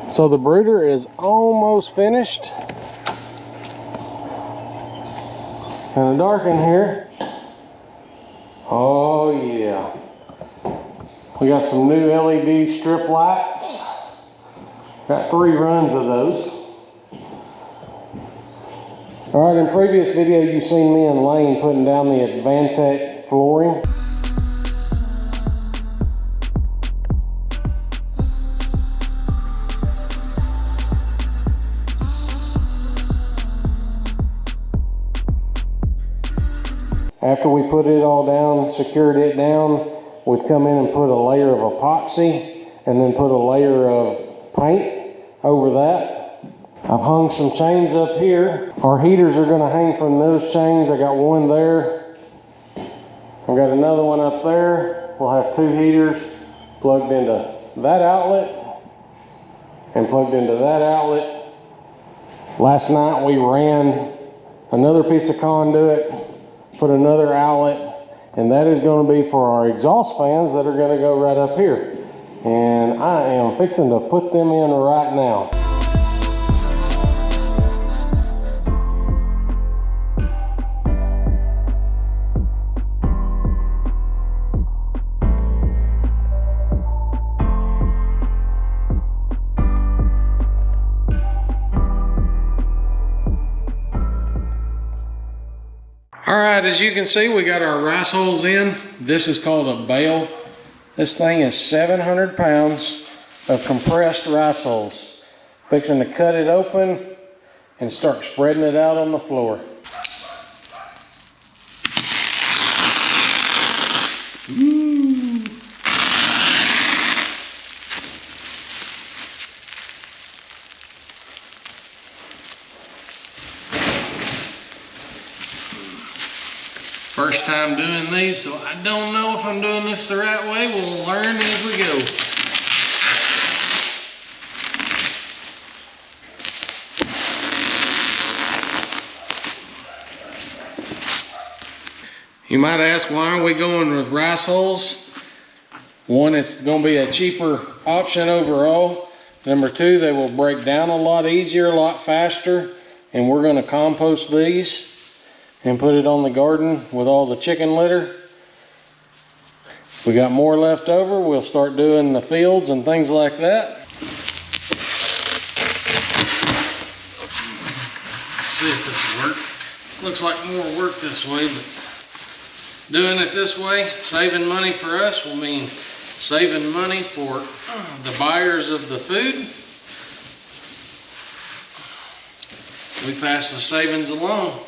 So the brooder is almost finished. Kind of dark in here. Oh yeah. We got some new LED strip lights. Got 3 runs of those. All right, in previous video you seen me and Lane putting down the Advantech flooring. After we put it all down, secured it down, we've come in and put a layer of epoxy and then put a layer of paint over that. I've hung some chains up here. Our heaters are going to hang from those chains. I got one there. I've got another one up there. We'll have 2 heaters plugged into that outlet and plugged into that outlet. Last night we ran another piece of conduit, put another outlet, and that is going to be for our exhaust fans that are going to go right up here. And I am fixing to put them in right now. All right, as you can see, we got our rice holes in. This is called a bale. This thing is 700 pounds of compressed rice holes. Fixing to cut it open and start spreading it out on the floor. Ooh. First time doing these, so I don't know if I'm doing this the right way. We'll learn as we go. You might ask, why are we going with rice holes? One, it's going to be a cheaper option overall. Number 2, they will break down a lot easier, a lot faster, and we're going to compost these and put it on the garden with all the chicken litter. We got more left over. We'll start doing the fields and things like that. Let's see if this will work. Looks like more work this way, but doing it this way, saving money for us, will mean saving money for the buyers of the food. We pass the savings along.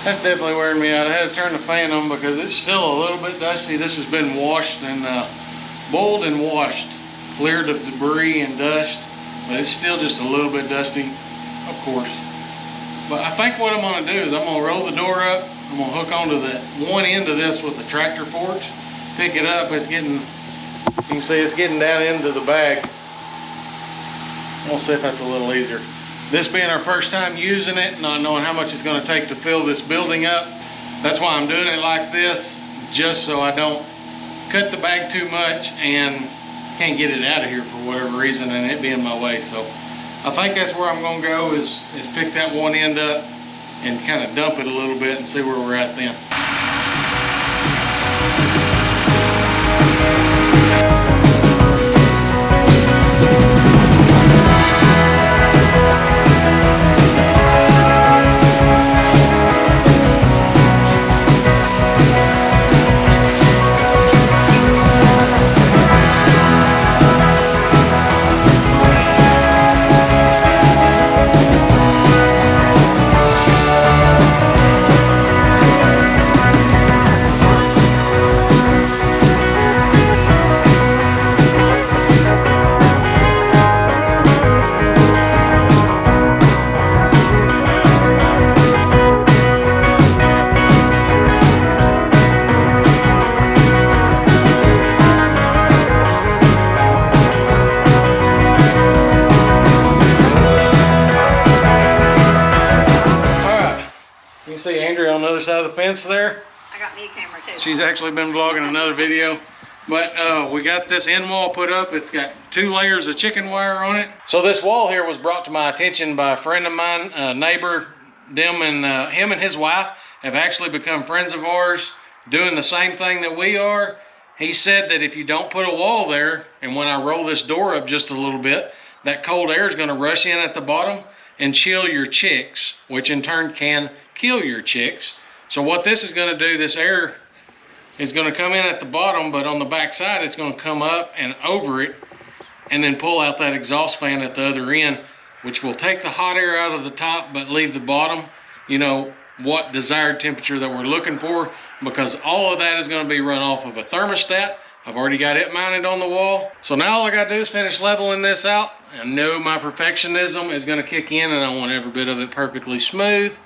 That's definitely wearing me out. I had to turn the fan on because it's still a little bit dusty. This has been washed and boiled and washed, cleared of debris and dust, but it's still just a little bit dusty, of course. But I think what I'm going to do is I'm going to roll the door up. I'm going to hook onto the one end of this with the tractor forks, pick it up. It's getting, you can see it's getting down into the bag. We'll see if that's a little easier. This being our first time using it, not knowing how much it's going to take to fill this building up, that's why I'm doing it like this, just so I don't cut the bag too much and can't get it out of here for whatever reason and it be in my way. So I think that's where I'm going to go, is pick that one end up and kind of dump it a little bit and see where we're at then. see Andrea on the other side of the fence there. I got me a camera too. She's actually been vlogging another video. But we got this end wall put up. It's got 2 layers of chicken wire on it. So this wall here was brought to my attention by a friend of mine, a neighbor. Him and his wife have actually become friends of ours, doing the same thing that we are. He said that if you don't put a wall there, and when I roll this door up just a little bit, that cold air is going to rush in at the bottom and chill your chicks, which in turn can kill your chicks. So what this is going to do, this air is going to come in at the bottom, but on the back side it's going to come up and over it and then pull out that exhaust fan at the other end, which will take the hot air out of the top but leave the bottom, you know, what desired temperature that we're looking for, because all of that is going to be run off of a thermostat. I've already got it mounted on the wall. So now all I got to do is finish leveling this out. I know my perfectionism is going to kick in and I want every bit of it perfectly smooth.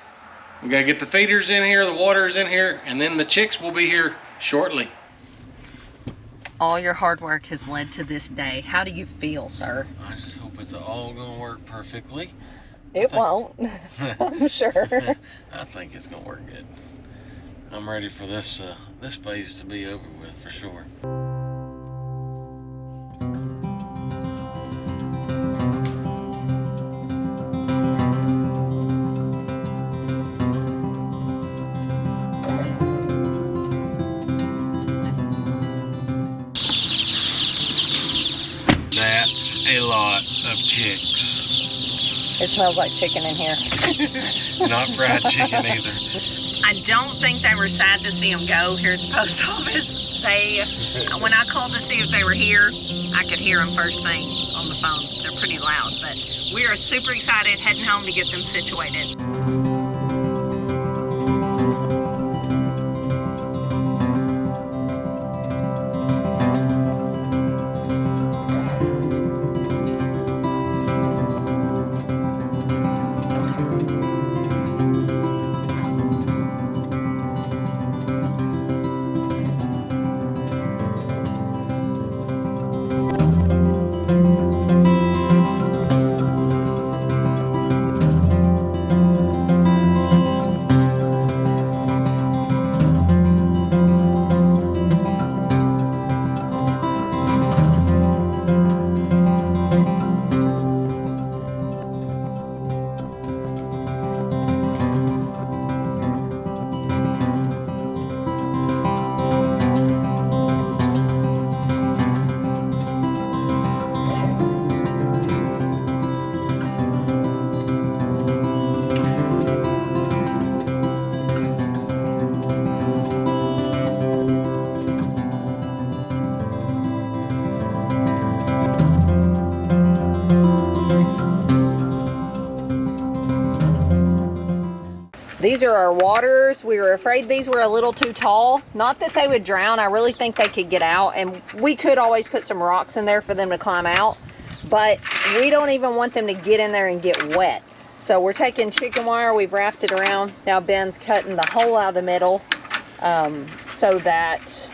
We got to get the feeders in here, the water's in here, and then the chicks will be here shortly. All your hard work has led to this day. How do you feel, sir? I just hope it's all gonna work perfectly. It won't, I'm sure. I think it's gonna work good. I'm ready for this this phase to be over with for sure. That's a lot of chicks. It smells like chicken in here. Not fried chicken either. I don't think they were sad to see them go here at the post office. When I called to see if they were here, I could hear them first thing on the phone. They're pretty loud, but we are super excited heading home to get them situated. These are our waters. We were afraid these were a little too tall. Not that they would drown. I really think they could get out, and we could always put some rocks in there for them to climb out, but we don't even want them to get in there and get wet. So we're taking chicken wire, we've wrapped it around. Now Ben's cutting the hole out of the middle so that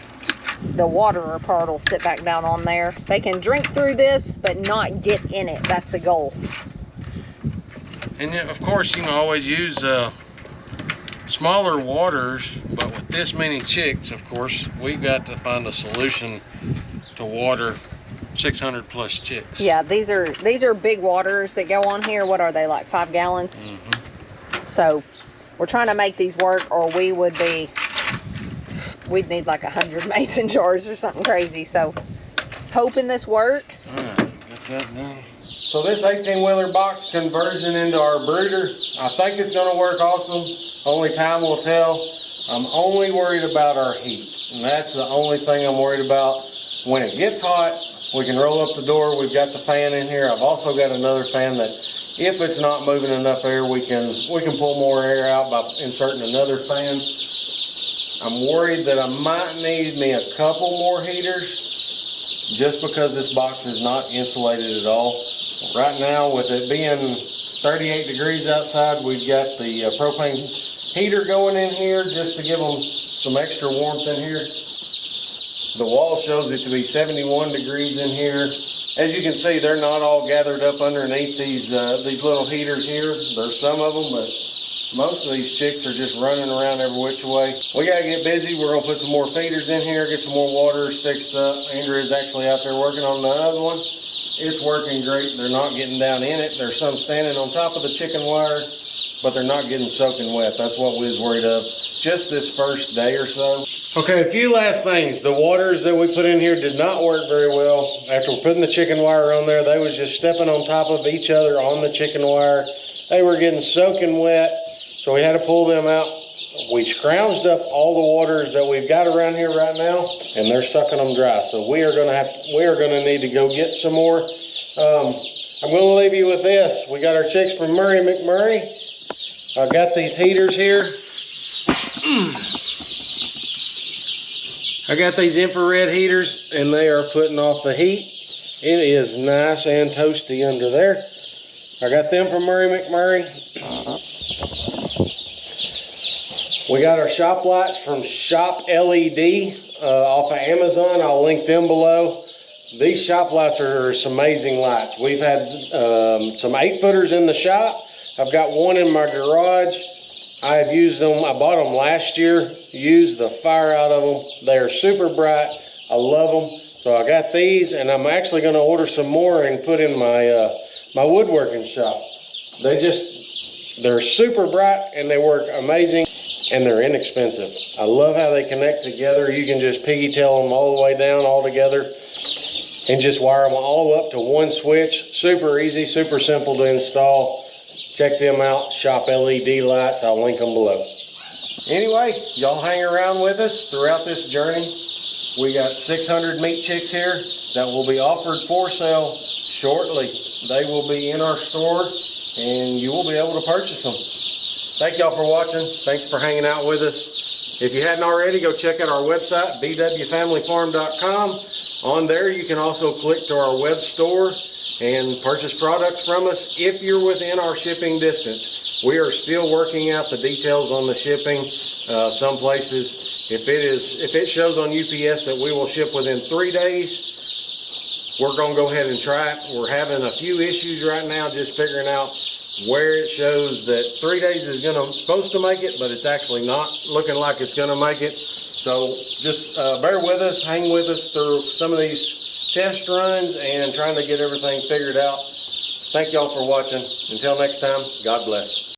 the water part will sit back down on there. They can drink through this, but not get in it. That's the goal. And of course, you can always use smaller waters, but with this many chicks, of course, we've got to find a solution to water 600 plus chicks. Yeah, these are big waters that go on here. What are they, like 5 gallons? Mm-hmm. So we're trying to make these work, or we'd need like 100 mason jars or something crazy. So hoping this works. All right, get that done. So this 18-wheeler box conversion into our brooder, I think it's going to work awesome. Only time will tell. I'm only worried about our heat, and that's the only thing I'm worried about. When it gets hot, we can roll up the door. We've got the fan in here. I've also got another fan that, if it's not moving enough air, we can pull more air out by inserting another fan. I'm worried that I might need me a couple more heaters, just because this box is not insulated at all. Right now, with it being 38 degrees outside, we've got the propane heater going in here just to give them some extra warmth in here. The wall shows it to be 71 degrees in here. As you can see, they're not all gathered up underneath these little heaters here. There's some of them, but Most of these chicks are just running around every which way. We gotta get busy. We're gonna put some more feeders in here, get some more waters fixed up. Andrew's actually out there working on the other one. It's working great. They're not getting down in it. There's some standing on top of the chicken wire, but they're not getting soaking wet. That's what we was worried of just this first day or so. Okay, a few last things. The waters that we put in here did not work very well. After putting the chicken wire on there, they was just stepping on top of each other on the chicken wire. They were getting soaking wet, so we had to pull them out. We scrounged up all the waters that we've got around here right now, and they're sucking them dry. So we are gonna need to go get some more. I'm gonna leave you with this. We got our chicks from Murray McMurray. I've got these heaters here. I got these infrared heaters, and they are putting off the heat. It is nice and toasty under there. I got them from Murray McMurray. We got our shop lights from Shop LED off of Amazon. I'll link them below. These shop lights are some amazing lights. We've had some 8-footers in the shop. I've got one in my garage. I have used them. I bought them last year. Used the fire out of them. They are super bright. I love them. So I got these, and I'm actually going to order some more and put in my my woodworking shop. They're super bright, and they work amazing, and they're inexpensive. I love how they connect together. You can just piggy tail them all the way down all together and just wire them all up to one switch. Super easy, super simple to install. Check them out, Shop LED lights. I'll link them below. Anyway, y'all hang around with us throughout this journey. We got 600 meat chicks here that will be offered for sale shortly. They will be in our store, and you will be able to purchase them. Thank y'all for watching. Thanks for hanging out with us. If you hadn't already, go check out our website, VWFamilyFarm.com. On there, you can also click to our web store and purchase products from us if you're within our shipping distance. We are still working out the details on the shipping. Some places, if it shows on UPS that we will ship within 3 days, we're going to go ahead and try it. We're having a few issues right now just figuring out where it shows that 3 days is supposed to make it, but it's actually not looking like it's going to make it. So just bear with us, hang with us through some of these test runs and trying to get everything figured out. Thank y'all for watching. Until next time, God bless.